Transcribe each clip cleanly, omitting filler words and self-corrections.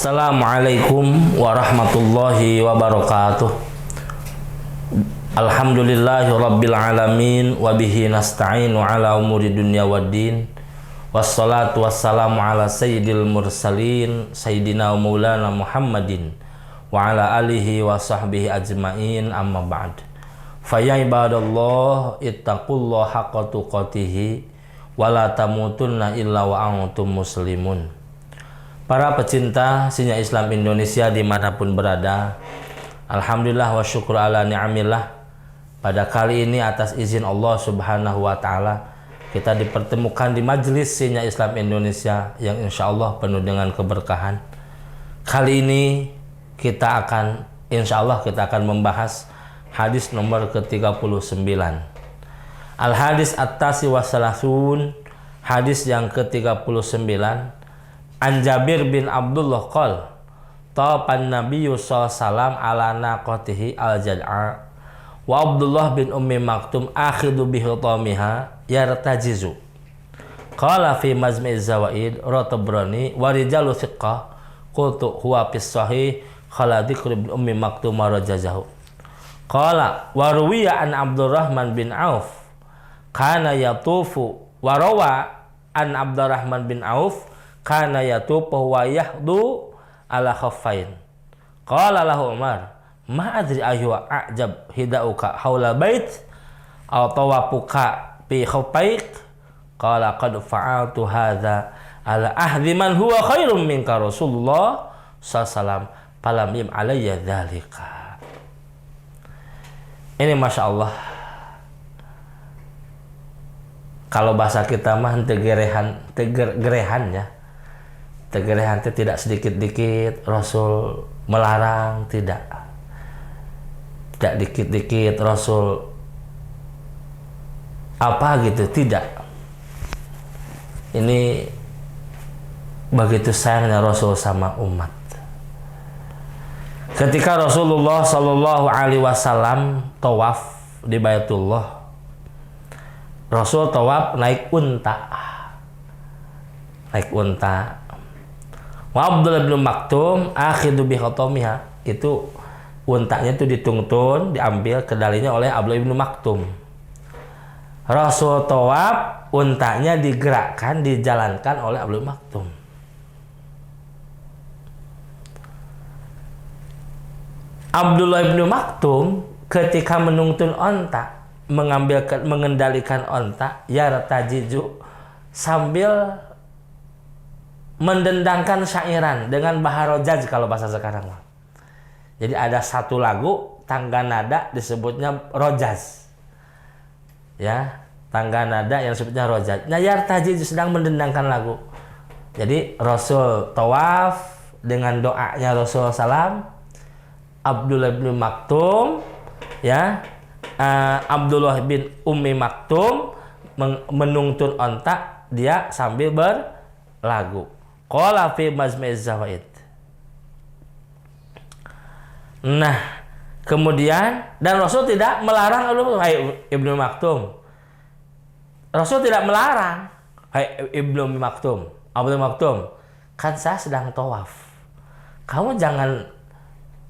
Assalamualaikum warahmatullahi wabarakatuh. Alhamdulillahi rabbil alamin wa bihi nasta'inu ala umuri dunya waddin. Wassalatu wassalamu ala sayyidil mursalin sayyidina wa maulana Muhammadin wa ala alihi wa sahbihi ajmain, amma ba'd. Fa ya ibadallah ittaqullaha haqqa tuqatih wa la tamutunna illa wa antum muslimun. Para pecinta sinyal Islam Indonesia dimanapun berada, alhamdulillah wa syukur ala ni'amillah. Pada kali ini atas izin Allah subhanahu wa ta'ala, kita dipertemukan di majelis sinyal Islam Indonesia yang insya Allah penuh dengan keberkahan. Kali ini kita akan membahas hadis nomor ke-39. Al-hadis at-tasi wa salasun, hadis yang ke-39. An Jabir bin Abdullah qol tafan Nabiyyu sallallahu ala naqatihi al-jad'a wa Abdullah bin Ummi Maktum akhidu bihutamiha yartajizu. Qala fi Majma'iz Zawaid Ratabrani wa rijalu thiqah qultu huwa fis sahih khala dzikr bin Ummi Maktum rajazahu. Qala wa ruwiya an Abdurrahman bin Auf kana yatufu wa rawa an Abdurrahman bin Auf kana yatufu wa yahdu ala khaffain. Qala lahu Umar ma adri ayu a'jab hidauka haula bait aw tawafuka fi khaffaik. Qala qad fa'altu hadza ala ahdi man huwa khairum minka Rasulullah sallallahu falam yim alayya dzalika. Ini Masya Allah, kalau bahasa kita mah gerehan ya. Tegerehan itu tidak sedikit-dikit Rasul melarang, tidak dikit-dikit Rasul apa gitu, tidak. Ini begitu sayangnya Rasul sama umat. Ketika Rasulullah Shallallahu Alaihi Wasallam tawaf di Baitullah, Rasul tawaf naik unta. Wa Abdullah bin Maktum akhidu bi khatamiha, itu untanya itu dituntun, diambil kendalinya oleh Abdullah bin Maktum. Rasul tawaf, untanya digerakkan, dijalankan oleh Abdullah bin Maktum. Abdullah bin Maktum ketika menuntun onta, mengendalikan onta, yartajiju, sambil mendendangkan syairan dengan baharojaj kalau bahasa sekarang. Jadi ada satu lagu tangga nada disebutnya rojaz, ya, tangga nada yang disebutnya rojaz. Nah, yartajij sedang mendendangkan lagu. Jadi Rasul tawaf dengan doanya Rasul salam, Abdullah bin Maktum, ya, Abdullah bin Ummi Maktum menuntun onta, dia sambil berlagu. Qala fi Majma'iz Zawaid. Nah, kemudian dan Rasul tidak melarang Ibnu Maktum. Rasul tidak melarang, hai Ibnu Maktum, Abdul Maktum, kan saya sedang tawaf. Kamu jangan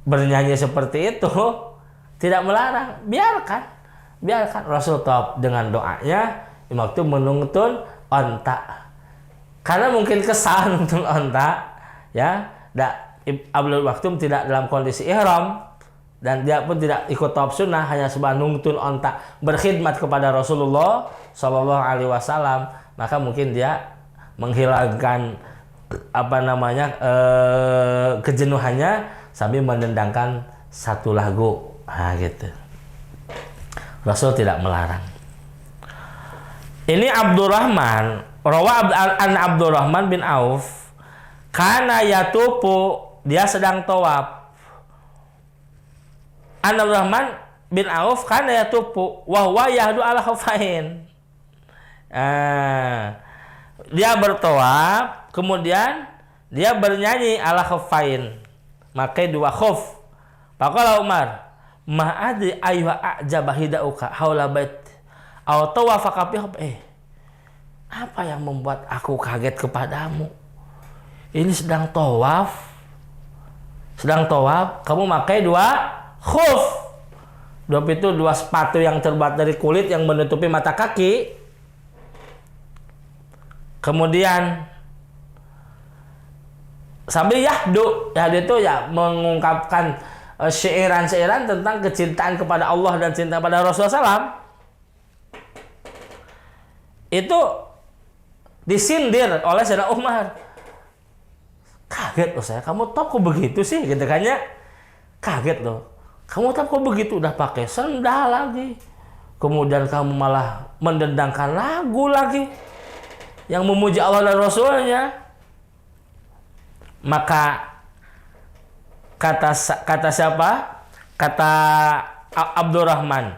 bernyanyi seperti itu. Tidak melarang, biarkan Rasul tawaf dengan doanya. Ibnu Maktum menuntun onta. Karena mungkin kesal nuntun onta, ya. Abdul Maktum tidak dalam kondisi ihram dan dia pun tidak ikut tawaf sunnah, hanya sebagai nuntun onta berkhidmat kepada Rasulullah Shallallahu Alaihi Wasallam. Maka mungkin dia menghilangkan kejenuhannya sambil mendendangkan satu lagu, gitu. Rasul tidak melarang. Ini Abdurrahman, rawa an Abdurrahman bin Auf, kana yatufu, dia sedang tawaf. An Abdurrahman bin Auf kana yatufu wa huwa yahdu ala khafain. Dia bertawaf, kemudian dia bernyanyi ala khafain, pakai dua khuf. Faqala Umar ma adri ayyuha a'jaba hidauka haula bait aw tawafaka bi. Apa yang membuat aku kaget kepadamu? Ini sedang tawaf, sedang tawaf, kamu pakai dua khuf. Khuf itu dua sepatu yang terbuat dari kulit yang menutupi mata kaki. Kemudian sambil yahdu itu ya mengungkapkan syairan-syairan tentang kecintaan kepada Allah dan cinta pada Rasulullah SAW. Itu disindir oleh Sayyidina Umar. Kaget loh saya, kamu tahu kok begitu sih gitu kan ya. Kaget loh, kamu tahu kok begitu, udah pakai sendal lagi, kemudian kamu malah mendendangkan lagu lagi yang memuji Allah dan Rasulnya. Maka kata siapa? Kata Abdurrahman,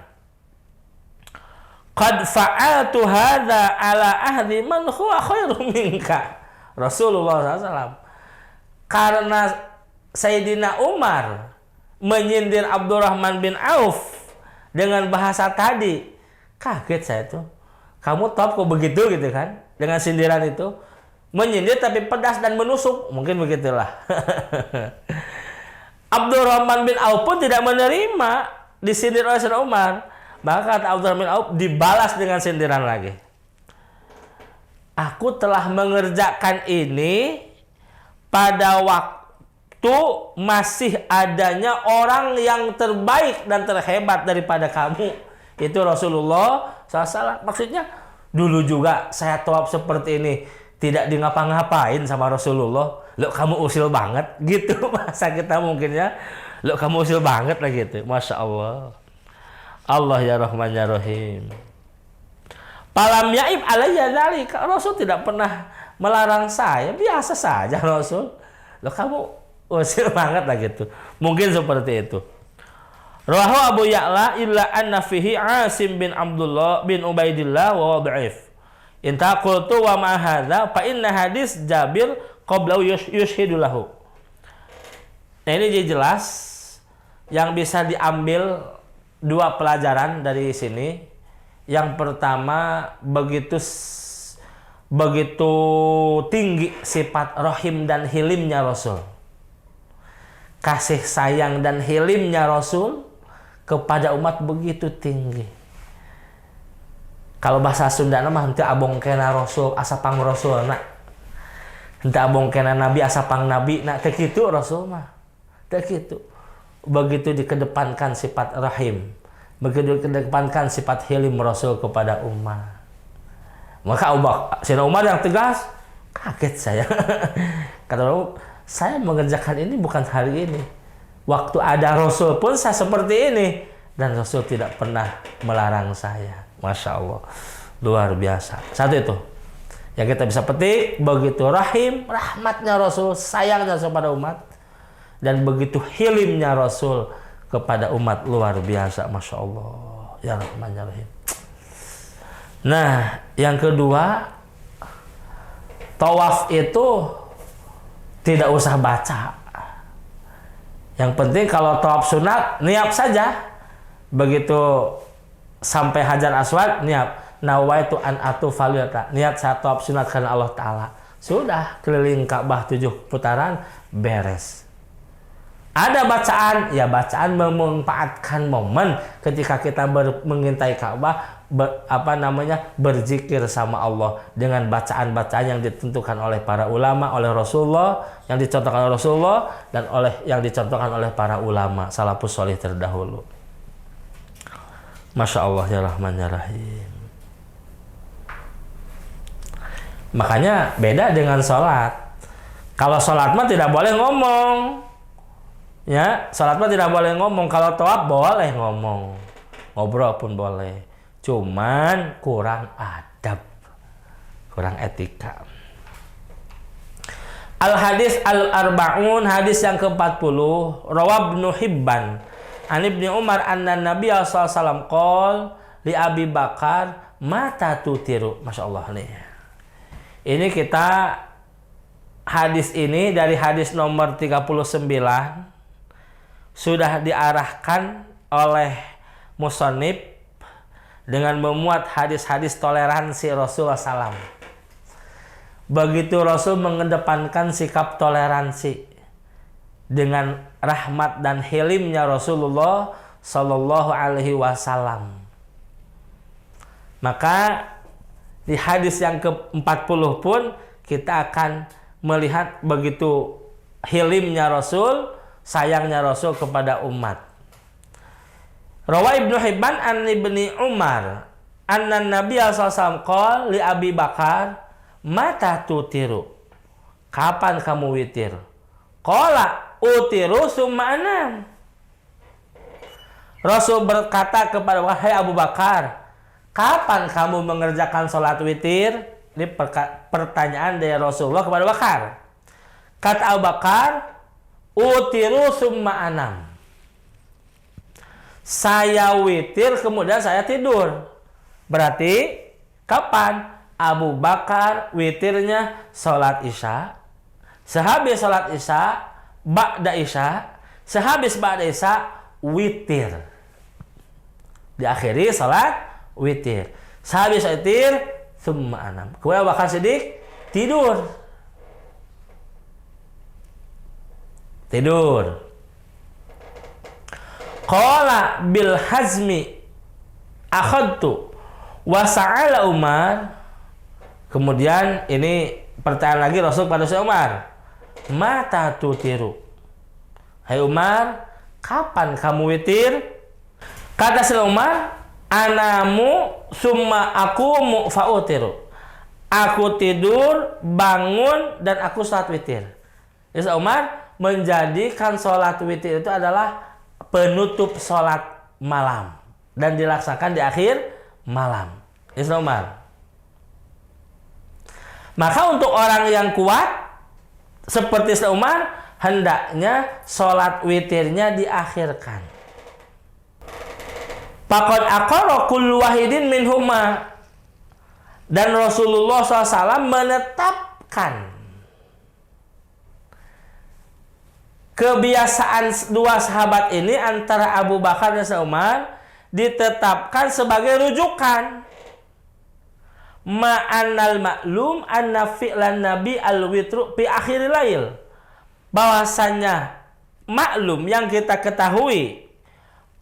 qad fa'altu hadza ala ahdi man huwa khairum minka. Rasulullah SAW. Karena Sayyidina Umar menyindir Abdurrahman bin Auf dengan bahasa tadi, kaget saya tuh. Kamu tahu kok begitu gitu kan? Dengan sindiran itu, menyindir tapi pedas dan menusuk, mungkin begitulah. Abdurrahman bin Auf pun tidak menerima disindir oleh Sayyidina Umar. Maka kata Abdurrahman bin Auf dibalas dengan sindiran lagi. Aku telah mengerjakan ini pada waktu masih adanya orang yang terbaik dan terhebat daripada kamu, itu Rasulullah SAW. Maksudnya dulu juga saya tawaf seperti ini tidak di ngapa-ngapain sama Rasulullah. Lo kamu usil banget gitu masa kita mungkin ya. Lo kamu usil banget lah gitu. Masya Allah. Allah ya Rahman ya Rahim. Palam yaib alayya dzalika. Rasul tidak pernah melarang saya, biasa saja Rasul. Lo kamu usil banget lah gitu. Mungkin seperti itu. Rawahu Abu Ya'la illa anna fihi Asim bin Abdullah bin Ubaidillah wa dhaif. Inta qultu wa ma hadza fa inna hadis Jabir qablau yushhidu lahu. Nah, ini jelas yang bisa diambil dua pelajaran dari sini. Yang pertama, begitu tinggi sifat rahim dan hilimnya Rasul. Kasih sayang dan hilimnya Rasul kepada umat begitu tinggi. Kalau bahasa Sunda mah henteu abongkena Rasul asapang Rasul nak. Henteu abongkena Nabi asapang Nabi nak, teh kitu Rasul mah. Teh kitu. Begitu dikedepankan sifat rahim, begitu dikedepankan sifat hilim Rasul kepada umat. Maka Sayyidina Umar yang tegas, kaget saya. Kata Rasul, saya mengerjakan ini bukan hari ini. Waktu ada Rasul pun saya seperti ini. Dan Rasul tidak pernah melarang saya. Masya Allah. Luar biasa. Satu itu. Yang kita bisa petik, begitu rahim, rahmatnya Rasul, sayangnya kepada umat. Dan begitu hilimnya Rasul kepada umat, luar biasa. Masya Allah. Ya Rahman ya Rahim. Nah, yang kedua, tawaf itu tidak usah baca. Yang penting kalau tawaf sunat, niat saja. Begitu sampai Hajar Aswad, niat. Nawaitu an atufa lillata. Niat saya tawaf sunat karena Allah Ta'ala. Sudah, keliling Ka'bah 7 putaran, beres. Ada bacaan, ya bacaan memanfaatkan momen ketika kita mengintai Ka'bah, berzikir sama Allah dengan bacaan-bacaan yang ditentukan oleh para ulama, oleh Rasulullah, yang dicontohkan oleh Rasulullah, dan yang dicontohkan oleh para ulama salafus sholih terdahulu. Masya Allah ya Rahman ya Rahim. Makanya beda dengan sholat. Kalau sholat mah tidak boleh ngomong. Ya, salat mah tidak boleh ngomong. Kalau tawaf boleh ngomong, ngobrol pun boleh. Cuman kurang adab, kurang etika. Al hadis al arbaun, hadis yang ke-40. Rawab Ibnu Hibban an Ibnu Umar anna Nabi sallallahu alaihi wasallam qol li Abi Bakar mata tutiru. Masya Allah nih. Ini kita hadis ini dari hadis nomor 39. Sudah diarahkan oleh musannif dengan memuat hadis-hadis toleransi Rasulullah SAW. Begitu Rasul mengedepankan sikap toleransi, dengan rahmat dan hilimnya Rasulullah Sallallahu Alaihi Wasallam. Maka di hadis yang ke-40 pun kita akan melihat begitu hilimnya Rasul, sayangnya Rasul kepada umat. Rawa Ibnu Hibban an Ibni Umar anna Nabi sallallahu alaihi wasallam qala li Abi Bakar, mata tutiru? Kapan kamu witir? Qala utiru summa anam. Rasul berkata kepada wahai Abu Bakar, kapan kamu mengerjakan sholat witir? Ini pertanyaan dari Rasulullah kepada Bakar. Kata Abu Bakar, utiru summa anam. Saya witir kemudian saya tidur. Berarti kapan? Abu Bakar witirnya sholat isya. Sehabis sholat isya, ba'da isya. Sehabis ba'da isya, witir. Diakhiri sholat witir. Sehabis witir, summa anam. Kemudian Abu Bakar Siddiq tidur. Qala bil hazmi akhadtu wa sa'ala Umar. Kemudian ini pertanyaan lagi Rasul pada Umar. Mata tutiru? Hai Umar, kapan kamu witir? Kata Umar, anamu summa aqumu fa'utiru. Aku tidur, bangun dan aku salat witir. Jadi Umar menjadikan sholat witir itu adalah penutup sholat malam dan dilaksanakan di akhir malam. Isra Umar. Maka untuk orang yang kuat seperti Isra Umar, hendaknya sholat witirnya diakhirkan. Faqad aqarra kullu wahidin minhuma. Dan Rasulullah SAW menetapkan kebiasaan dua sahabat ini antara Abu Bakar dan Umar ditetapkan sebagai rujukan. Ma'annal maklum anna fi'lan nabi al-witru fi akhiril lail. Bahwasanya maklum yang kita ketahui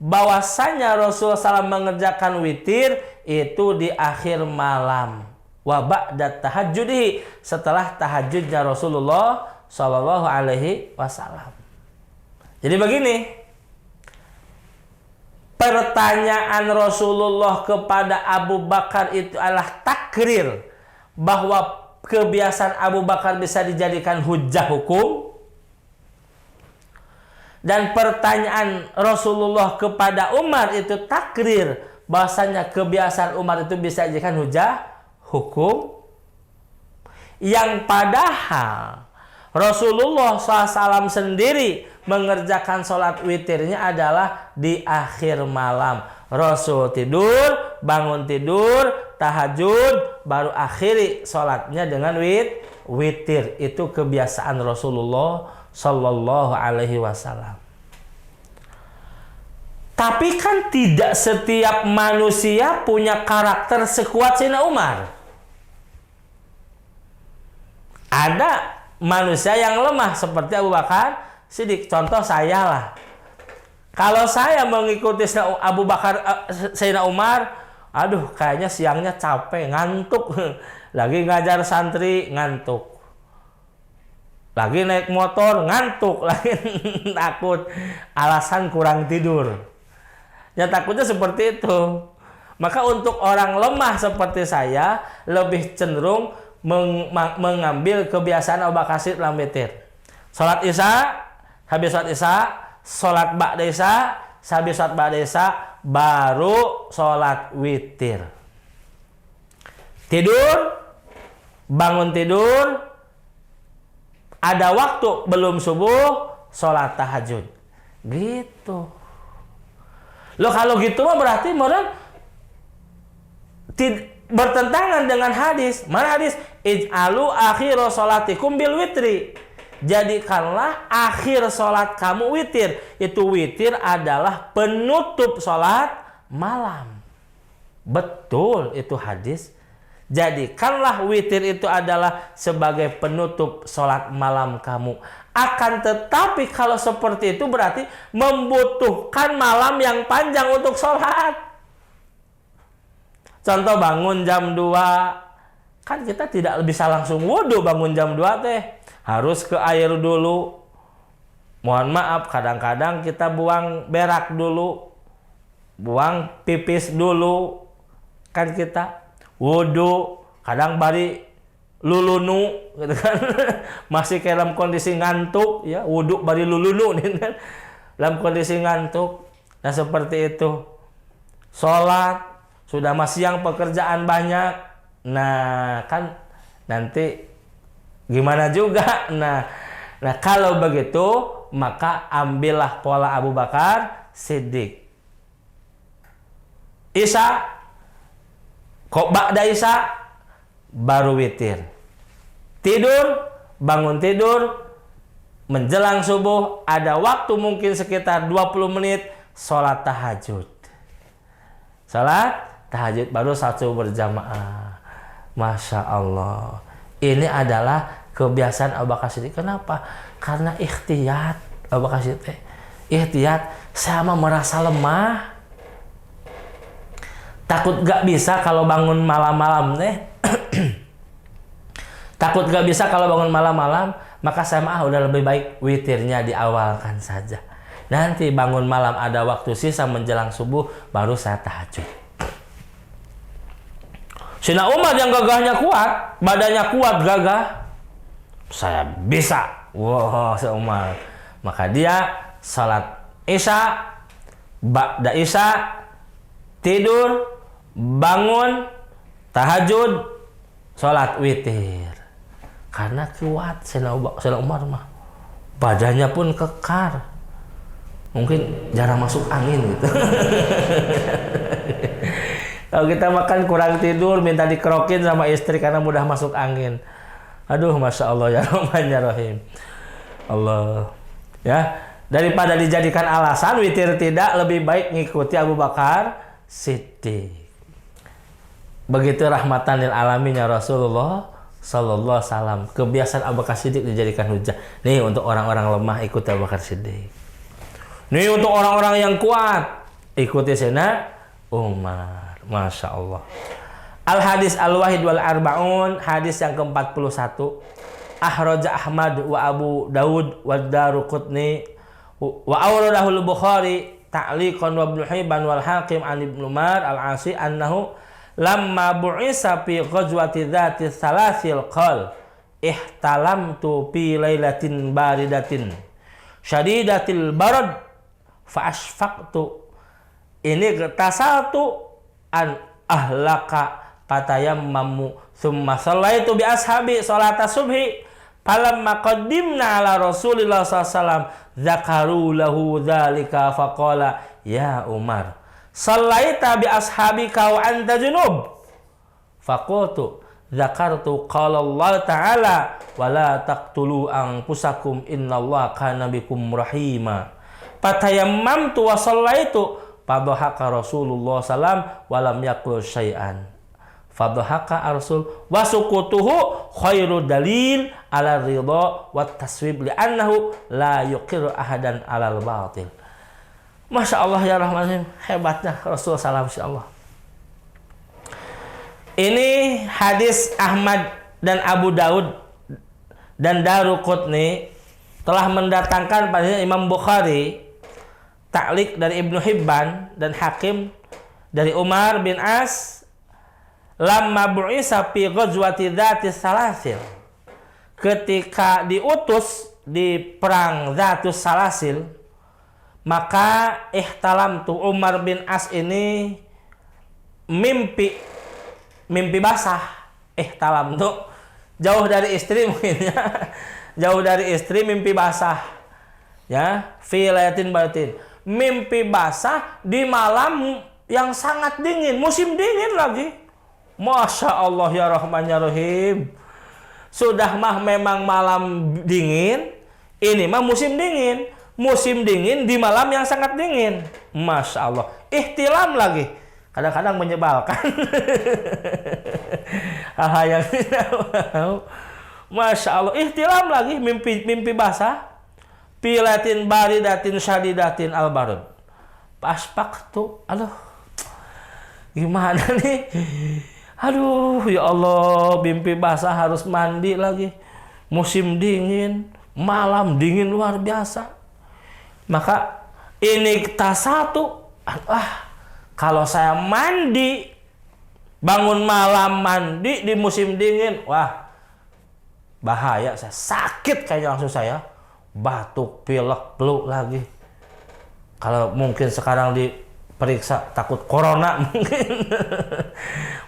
bahwasanya Rasulullah SAW mengerjakan witir itu di akhir malam. Wa ba'da tahajjudihi, setelah tahajudnya Rasulullah Sallallahu Alaihi Wasallam. Jadi begini, pertanyaan Rasulullah kepada Abu Bakar itu adalah takrir bahwa kebiasaan Abu Bakar bisa dijadikan hujjah hukum. Dan pertanyaan Rasulullah kepada Umar itu takrir bahwasanya kebiasaan Umar itu bisa dijadikan hujjah hukum. Yang padahal Rasulullah SAW sendiri mengerjakan sholat witirnya adalah di akhir malam. Rasul tidur, bangun tidur, tahajud, baru akhiri sholatnya dengan witir. Itu kebiasaan Rasulullah Sallallahu Alaihi Wasallam. Tapi kan tidak setiap manusia punya karakter sekuat Sayyidina Umar. Ada manusia yang lemah seperti Abu Bakar Siddiq. Contoh saya lah. Kalau saya mengikuti Abu Bakar Sayyidina Umar, aduh kayaknya siangnya capek, ngantuk. Lagi ngajar santri, ngantuk. Lagi naik motor, ngantuk. Lagi takut, alasan kurang tidur. Ya takutnya seperti itu. Maka untuk orang lemah seperti saya, lebih cenderung mengambil kebiasaan Abu Bakar Siddiq dalam witir. Salat Isya, habis salat Isya, salat ba'da Isya, habis salat ba'da Isya, baru salat witir. Tidur, bangun tidur, ada waktu belum subuh, salat tahajud. Gitu. Loh kalau gitu mah berarti modal bertentangan dengan hadis. Mana hadis? Ij'alu akhiru sholatikum bil witri. Jadikanlah akhir sholat kamu witir. Itu witir adalah penutup sholat malam. Betul itu hadis. Jadikanlah witir itu adalah sebagai penutup sholat malam kamu. Akan tetapi kalau seperti itu berarti membutuhkan malam yang panjang untuk sholat. Contoh bangun jam 2. Kan kita tidak bisa langsung wudhu bangun jam 2 teh. Harus ke air dulu. Mohon maaf, kadang-kadang kita buang berak dulu. Buang pipis dulu. Kan kita wudhu. Kadang bari lulunu gitu kan. Masih kayak dalam kondisi ngantuk ya, wudhu bari lulunu kan. Dalam kondisi ngantuk. Nah seperti itu. Sholat sudah siang, pekerjaan banyak. Nah kan nanti gimana juga. Nah kalau begitu maka ambillah pola Abu Bakar Siddiq. Isya, kok ba'da isya baru witir. Tidur, bangun tidur, menjelang subuh ada waktu mungkin sekitar 20 menit sholat tahajud. Sholat tahajud baru satu berjamaah. Masya Allah. Ini adalah kebiasaan Abu Bakar Siddiq. Kenapa? Karena ikhtiyat Abu Bakar Siddiq. Ikhtiyat sama merasa lemah. Takut gak bisa kalau bangun malam-malam nih. Takut gak bisa kalau bangun malam-malam, maka saya udah lebih baik witirnya diawalkan saja. Nanti bangun malam ada waktu sisa menjelang subuh, baru saya tahajud. Sayyidina Umar yang gagahnya kuat, badannya kuat gagah. Saya bisa. Wow, Sayyidina Umar. Maka dia salat isya, ba'da isya, tidur, bangun, tahajud, salat witir. Karena kuat Sayyidina Umar mah. Badannya pun kekar. Mungkin jarang masuk angin gitu. Kalau kita makan kurang tidur, minta dikerokin sama istri karena mudah masuk angin. Aduh, Masya Allah ya Rahman ya Rahim. Allah. Ya, daripada dijadikan alasan witir tidak, lebih baik ngikuti Abu Bakar Siddiq. Begitu rahmatan lil alamin ya Rasulullah sallallahu alaihi wasallam. Kebiasaan Abu Bakar Siddiq dijadikan hujah. Nih untuk orang-orang lemah ikuti Abu Bakar Siddiq. Nih untuk orang-orang yang kuat ikuti Sayyidina Umar. Masya Allah. Al-Hadis Al-Wahid wal Arba'un, hadis yang ke-41. Ahraja Ahmad wa Abu Dawud wa Daruqutni wa awradahul Bukhari ta'liqan wa Ibnu Hibban wal Hakim an Ibnu Umar al-Asi annahu lamma bu'isa fi ghazwati dzati salasil qal ihtalamtu fi lailatin baridatin syadidatil barad fa asfaqtu ini tasaltu an ahlaka patayammamu thumma sallaitu bi ashabi salata subhi falamma qaddimna ala Rasulillah sallallahu alaihi wasallam dzakaru lahu dzalika faqala ya Umar sallaita bi ashabika wa anta junub faqultu dzakartu qala Allah ta'ala wa la taqtulu anfusakum innallaha kana bikum rahima patayammamtu wa sallaitu fadhahaka Rasulullah sallam walam yaqul syai'an fadhahaka Rasul wa sukutuhu khairu dalil ala ridha wa taswib li'annahu la yuqirru ahadan alal batil. Masya Allah ya Rahman, hebatnya Rasulullah sallam insyaallah. Ini hadis Ahmad dan Abu Daud dan Daruqutni telah mendatangkan pada Imam Bukhari ta'liq dari Ibnu Hibban dan Hakim dari Umar bin As lamma bu'isa fi ghazwati dzati salasil ketika diutus di perang Dzatus Salasil maka ihtalamtu Umar bin As ini mimpi basah. Ihtalamtu jauh dari istri mungkin ya. Jauh dari istri mimpi basah. Ya, fi lailatin baratin. Mimpi basah di malam yang sangat dingin, musim dingin lagi. Masya Allah ya Rahman ya Rahim. Sudah mah memang malam dingin, ini mah musim dingin. Musim dingin di malam yang sangat dingin. Masya Allah. Ihtilam lagi. Kadang-kadang menyebalkan. hal yang tidak mau. Masya Allah, ihtilam lagi, mimpi basah. Pilatin baridatin syadidatin albarud. Paspak tuh, aduh, gimana nih? Aduh, ya Allah, mimpi basah harus mandi lagi. Musim dingin, malam dingin luar biasa. Maka ini tas satu, kalau saya mandi, bangun malam mandi di musim dingin, wah, bahaya, saya sakit kayaknya langsung saya. Batuk, pilek, flu lagi. Kalau mungkin sekarang diperiksa takut corona mungkin.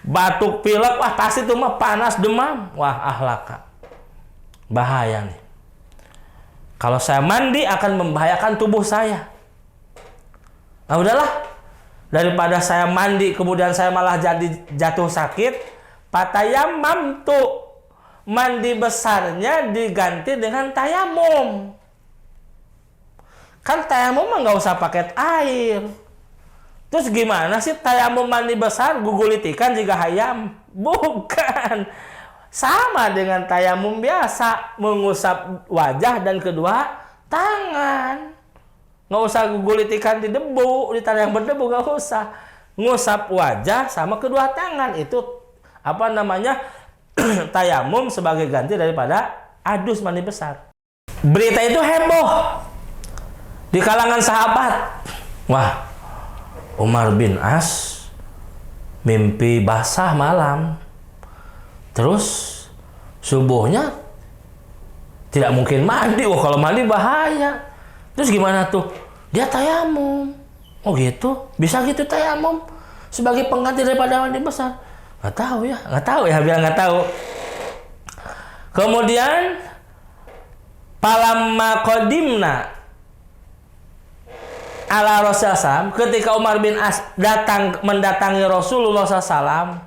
Batuk, pilek, wah pasti itu mah panas, demam. Wah, ahlaka. Bahaya nih. Kalau saya mandi akan membahayakan tubuh saya. Nah udahlah. Daripada saya mandi kemudian saya malah jadi jatuh sakit, patayamam tuh. Mandi besarnya diganti dengan tayamum. Kan tayamum mah nggak usah pakai air. Terus gimana sih tayamum mandi besar gugulitikan jika hayam? Bukan. Sama dengan tayamum biasa, mengusap wajah dan kedua tangan. Nggak usah gugulitikan di debu, di tanah yang berdebu nggak usah. Ngusap wajah sama kedua tangan itu apa namanya? Tayamum sebagai ganti daripada adus mandi besar. Berita itu heboh di kalangan sahabat. Wah, Umar bin As mimpi basah malam. Terus subuhnya tidak mungkin mandi. Wah, kalau mandi bahaya. Terus gimana tuh? Dia tayamum. Oh gitu? Bisa gitu tayamum sebagai pengganti daripada mandi besar? Nggak tahu ya, bilang nggak tahu. Kemudian palamma qadimna ala Rasulullah, ketika Umar bin As mendatangi Rasulullah SAW,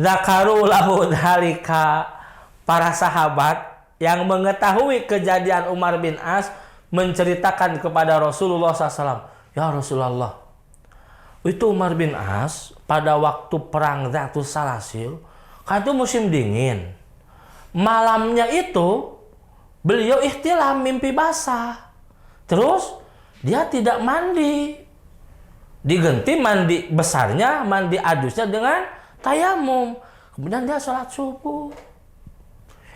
zakaru lahu dzalika, para sahabat yang mengetahui kejadian Umar bin As menceritakan kepada Rasulullah SAW, ya Rasulullah, itu Umar bin As pada waktu perang Dzatus Salasil, kan itu musim dingin. Malamnya itu beliau ihtilam, mimpi basah. Terus dia tidak mandi. Diganti mandi besarnya, mandi adusnya dengan tayamum. Kemudian dia sholat subuh.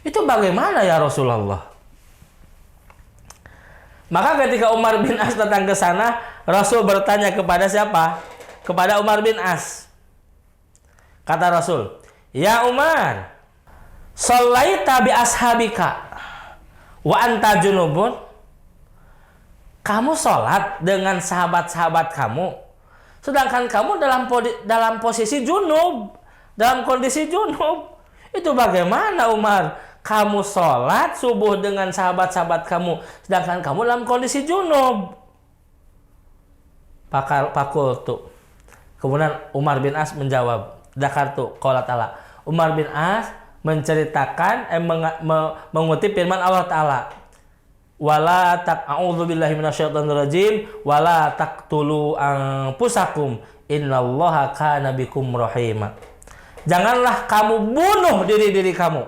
Itu bagaimana ya Rasulullah? Maka ketika Umar bin As datang ke sana, Rasul bertanya kepada siapa? Kepada Umar bin As. Kata Rasul, ya Umar, shallaita bi ashabika wa anta junubun. Kamu sholat dengan sahabat-sahabat kamu, sedangkan kamu dalam posisi junub, dalam kondisi junub. Itu bagaimana Umar? Kamu sholat subuh dengan sahabat-sahabat kamu, sedangkan kamu dalam kondisi junub. Pakul tuh. Kemudian Umar bin As menjawab, Dakartu qala ta'ala. Umar bin As menceritakan mengutip firman Allah Ta'ala. Wala a'udzubillahi minasyaitonirrajim wala taqtulu anfusakum innallaha kana bikum rahima. Janganlah kamu bunuh diri kamu.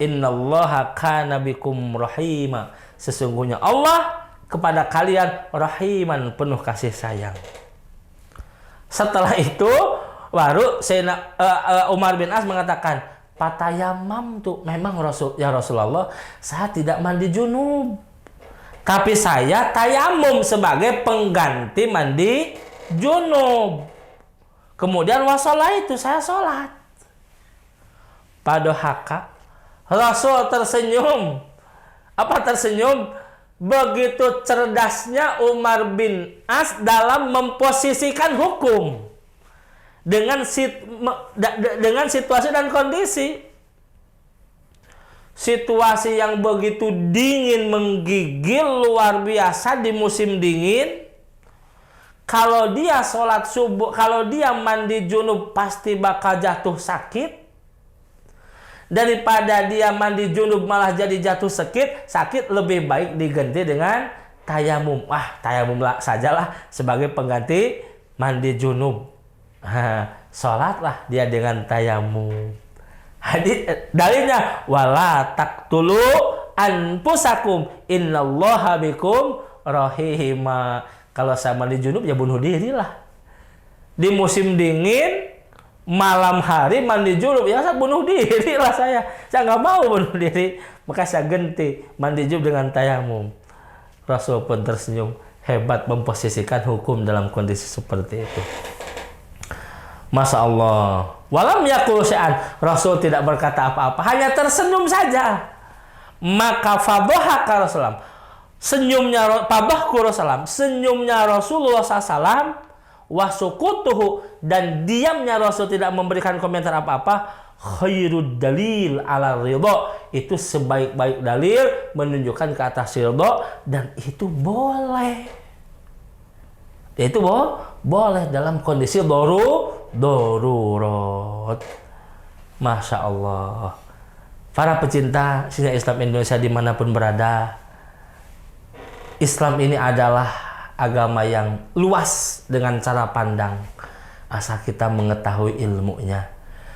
Innallaha kana bikum rahima. Sesungguhnya Allah kepada kalian rahiman, penuh kasih sayang. Setelah itu baru Umar bin As mengatakan, patayamam tuh memang Rasulullah, saya tidak mandi junub, tapi saya tayamum sebagai pengganti mandi junub. Kemudian wasolah itu saya sholat. Padohaka, Rasul tersenyum. Apa tersenyum? Begitu cerdasnya Umar bin As dalam memposisikan hukum dengan situasi dan kondisi. Situasi yang begitu dingin, menggigil luar biasa di musim dingin. Kalau dia sholat subuh, kalau dia mandi junub pasti bakal jatuh sakit. Daripada dia mandi junub malah jadi jatuh sakit lebih baik diganti dengan tayamum. Tayamum sajalah sebagai pengganti mandi junub. Sholatlah dia dengan tayamum. Hadis dalilnya wala taqtulu anfusakum innallaha bikum rahima. Kalau saya mandi junub ya bunuh diri lah. Di musim dingin malam hari mandi junub ya saya bunuh diri lah saya. Saya nggak mau bunuh diri, maka saya ganti mandi junub dengan tayamum. Rasul pun tersenyum, hebat memposisikan hukum dalam kondisi seperti itu. Masya Allah. Walam yakul syai'an, Rasul tidak berkata apa-apa, hanya tersenyum saja. Maka fadhahaka Rasulullah, senyumnya senyumnya Rasulullah SAW, wasukutuhu, dan diamnya Rasul tidak memberikan komentar apa-apa, khairud dalil ala ridho, itu sebaik-baik dalil menunjukkan ke atas ridho, dan itu boleh. Itu boleh dalam kondisi darurat. Masya Allah. Para pecinta sinyal Islam Indonesia dimanapun berada, Islam ini adalah agama yang luas dengan cara pandang, asal kita mengetahui ilmunya.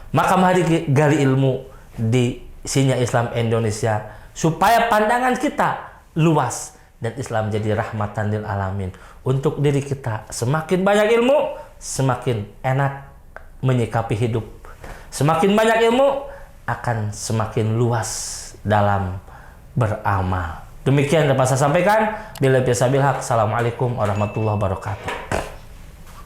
Maka mari gali ilmu di sinyal Islam Indonesia supaya pandangan kita luas dan Islam jadi rahmatan lil alamin untuk diri kita. Semakin banyak ilmu, semakin enak menyikapi hidup. Semakin banyak ilmu, akan semakin luas dalam beramal. Demikian dapat saya sampaikan. Bila biasa bilhaq. Assalamualaikum warahmatullahi wabarakatuh.